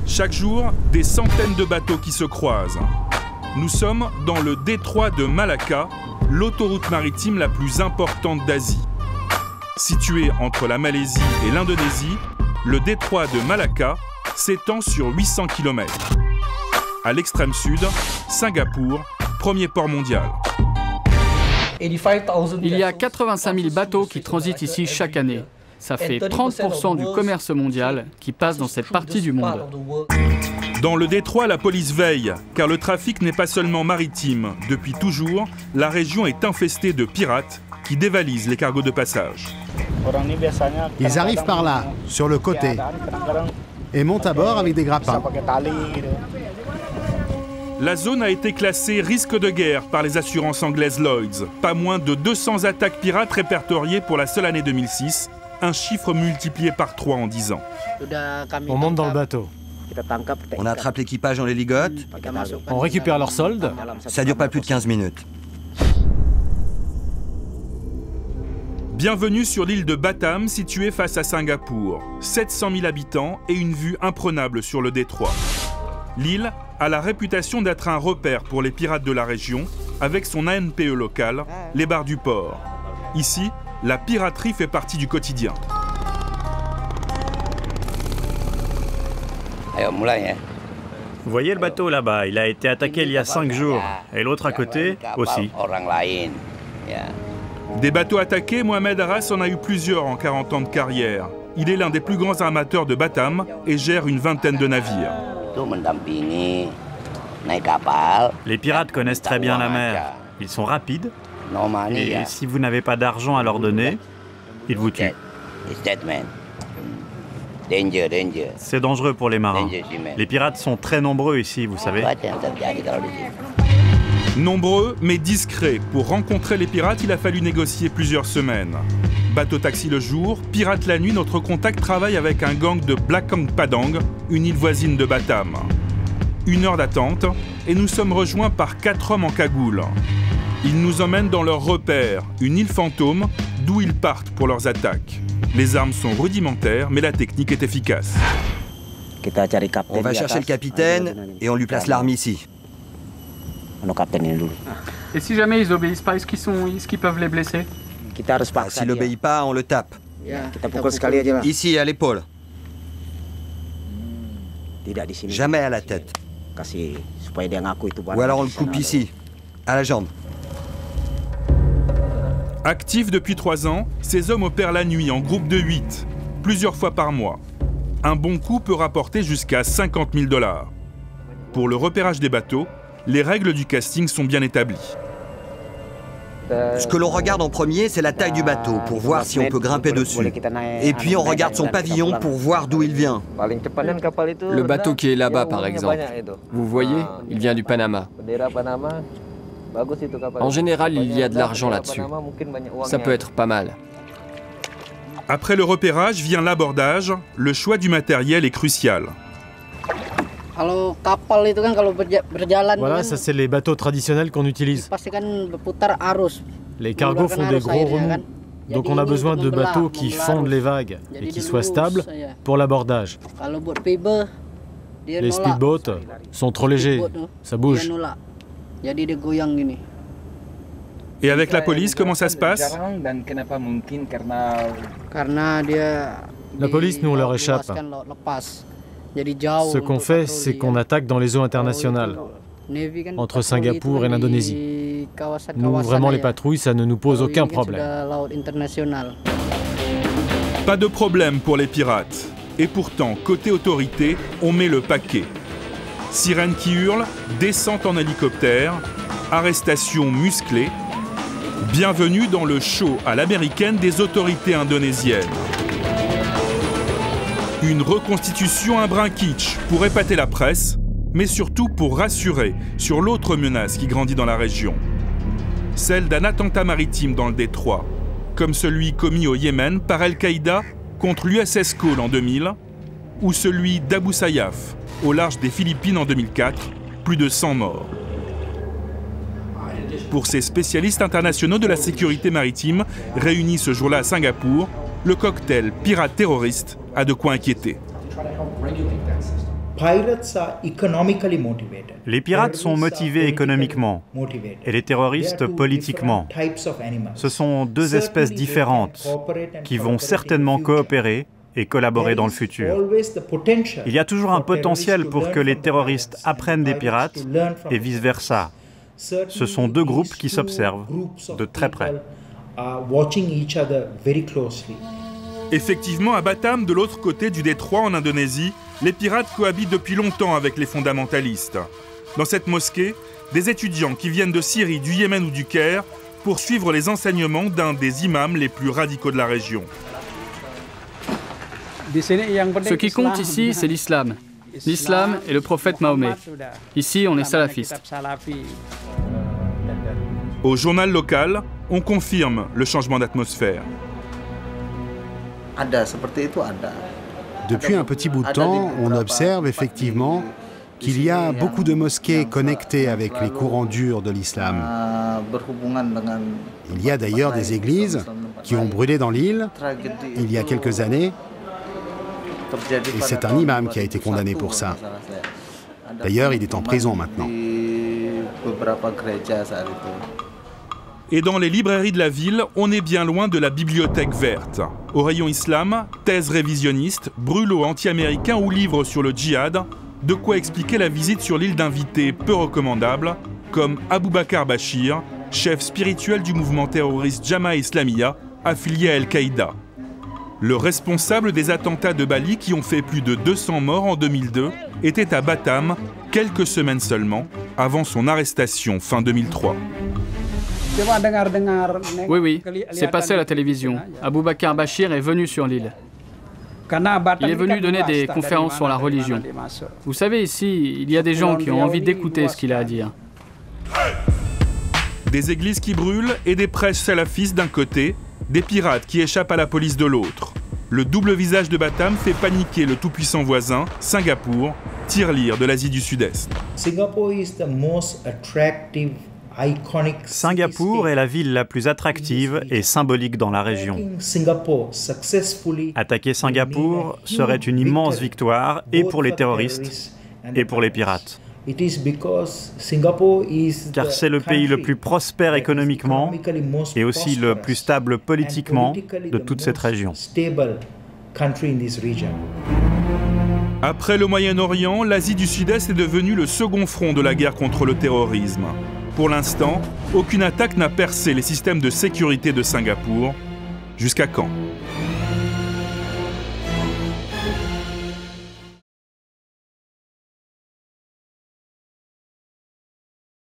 Chaque jour, des centaines de bateaux qui se croisent. Nous sommes dans le détroit de Malacca, l'autoroute maritime la plus importante d'Asie. Situé entre la Malaisie et l'Indonésie, le détroit de Malacca s'étend sur 800 km. À l'extrême sud, Singapour, premier port mondial. Il y a 85 000 bateaux qui transitent ici chaque année. Ça fait 30% du commerce mondial qui passe dans cette partie du monde. Dans le détroit, la police veille, car le trafic n'est pas seulement maritime. Depuis toujours, la région est infestée de pirates qui dévalisent les cargos de passage. Ils arrivent par là, sur le côté, et montent à bord avec des grappins. La zone a été classée risque de guerre par les assurances anglaises Lloyds. Pas moins de 200 attaques pirates répertoriées pour la seule année 2006, un chiffre multiplié par 3 en 10 ans. On monte dans le bateau. On attrape l'équipage, on les ligote. On récupère leur solde. Ça dure pas plus de 15 minutes. Bienvenue sur l'île de Batam, située face à Singapour. 700 000 habitants et une vue imprenable sur le détroit. L'île a la réputation d'être un repère pour les pirates de la région, avec son ANPE local, les bars du port. Ici, la piraterie fait partie du quotidien. Vous voyez le bateau là-bas, il a été attaqué il y a 5 jours. Et l'autre à côté aussi. Des bateaux attaqués, Mohamed Arras en a eu plusieurs en 40 ans de carrière. Il est l'un des plus grands armateurs de Batam et gère une vingtaine de navires. Les pirates connaissent très bien la mer. Ils sont rapides. Et si vous n'avez pas d'argent à leur donner, ils vous tuent. C'est dangereux pour les marins. Les pirates sont très nombreux ici, vous savez. Nombreux, mais discrets. Pour rencontrer les pirates, il a fallu négocier plusieurs semaines. Bateau taxi le jour, pirate la nuit, notre contact travaille avec un gang de Blakang Padang, une île voisine de Batam. 1 heure d'attente, et nous sommes rejoints par 4 hommes en cagoule. Ils nous emmènent dans leur repère, une île fantôme, d'où ils partent pour leurs attaques. Les armes sont rudimentaires, mais la technique est efficace. On va chercher le capitaine et on lui place l'arme ici. Et si jamais ils obéissent pas, est-ce qu'ils peuvent les blesser? S'il n'obéit pas, on le tape. Ici, à l'épaule. Jamais à la tête. Ou alors on le coupe ici, à la jambe. Actifs depuis 3 ans, ces hommes opèrent la nuit en groupe de 8, plusieurs fois par mois. Un bon coup peut rapporter jusqu'à 50 000 $. Pour le repérage des bateaux, les règles du casting sont bien établies. Ce que l'on regarde en premier, c'est la taille du bateau, pour voir si on peut grimper dessus. Et puis on regarde son pavillon pour voir d'où il vient. Le bateau qui est là-bas, par exemple. Vous voyez, il vient du Panama. En général, il y a de l'argent là-dessus. Ça peut être pas mal. Après le repérage vient l'abordage. Le choix du matériel est crucial. Voilà, ça c'est les bateaux traditionnels qu'on utilise. Les cargos font des gros remous. Donc on a besoin de bateaux qui fondent les vagues et qui soient stables pour l'abordage. Les speedboats sont trop légers, ça bouge. Et avec la police, comment ça se passe? La police, nous, on leur échappe. Ce qu'on fait, c'est qu'on attaque dans les eaux internationales, entre Singapour et l'Indonésie. Nous, vraiment, les patrouilles, ça ne nous pose aucun problème. Pas de problème pour les pirates. Et pourtant, côté autorité, on met le paquet. Sirènes qui hurlent, descente en hélicoptère, arrestation musclée. Bienvenue dans le show à l'américaine des autorités indonésiennes. Une reconstitution un brin kitsch pour épater la presse, mais surtout pour rassurer sur l'autre menace qui grandit dans la région. Celle d'un attentat maritime dans le détroit, comme celui commis au Yémen par Al-Qaïda contre l'USS Cole en 2000, ou celui d'Abu Sayyaf au large des Philippines en 2004, plus de 100 morts. Pour ces spécialistes internationaux de la sécurité maritime réunis ce jour-là à Singapour, le cocktail pirate-terroriste a de quoi inquiéter. Les pirates sont motivés économiquement et les terroristes politiquement. Ce sont deux espèces différentes qui vont certainement coopérer et collaborer dans le futur. Il y a toujours un potentiel pour que les terroristes apprennent des pirates et vice-versa. Ce sont deux groupes qui s'observent de très près. Effectivement, à Batam, de l'autre côté du détroit en Indonésie, les pirates cohabitent depuis longtemps avec les fondamentalistes. Dans cette mosquée, des étudiants qui viennent de Syrie, du Yémen ou du Caire pour suivre les enseignements d'un des imams les plus radicaux de la région. Ce qui compte ici, c'est l'islam. L'islam et le prophète Mahomet. Ici, on est salafiste. Au journal local, on confirme le changement d'atmosphère. Depuis un petit bout de temps, on observe effectivement qu'il y a beaucoup de mosquées connectées avec les courants durs de l'islam. Il y a d'ailleurs des églises qui ont brûlé dans l'île il y a quelques années, et c'est un imam qui a été condamné pour ça. D'ailleurs, il est en prison maintenant. Et dans les librairies de la ville, on est bien loin de la bibliothèque verte. Au rayon islam, thèses révisionnistes, brûlots anti-américains ou livres sur le djihad, de quoi expliquer la visite sur l'île d'invités peu recommandables, comme Abou Bakr Bashir, chef spirituel du mouvement terroriste Jama'a Islamiyya, affilié à Al-Qaïda. Le responsable des attentats de Bali qui ont fait plus de 200 morts en 2002 était à Batam quelques semaines seulement avant son arrestation fin 2003. Oui, c'est passé à la télévision. Abou Bakr Bashir est venu sur l'île. Il est venu donner des conférences sur la religion. Vous savez, ici, il y a des gens qui ont envie d'écouter ce qu'il a à dire. Des églises qui brûlent et des prêches salafistes d'un côté, des pirates qui échappent à la police de l'autre. Le double visage de Batam fait paniquer le tout-puissant voisin, Singapour, tirelire de l'Asie du Sud-Est. Singapour est la ville la plus attractive et symbolique dans la région. Attaquer Singapour serait une immense victoire et pour les terroristes et pour les pirates. Car c'est le pays le plus prospère économiquement et aussi le plus stable politiquement de toute cette région. Après le Moyen-Orient, l'Asie du Sud-Est est devenue le second front de la guerre contre le terrorisme. Pour l'instant, aucune attaque n'a percé les systèmes de sécurité de Singapour. Jusqu'à quand ?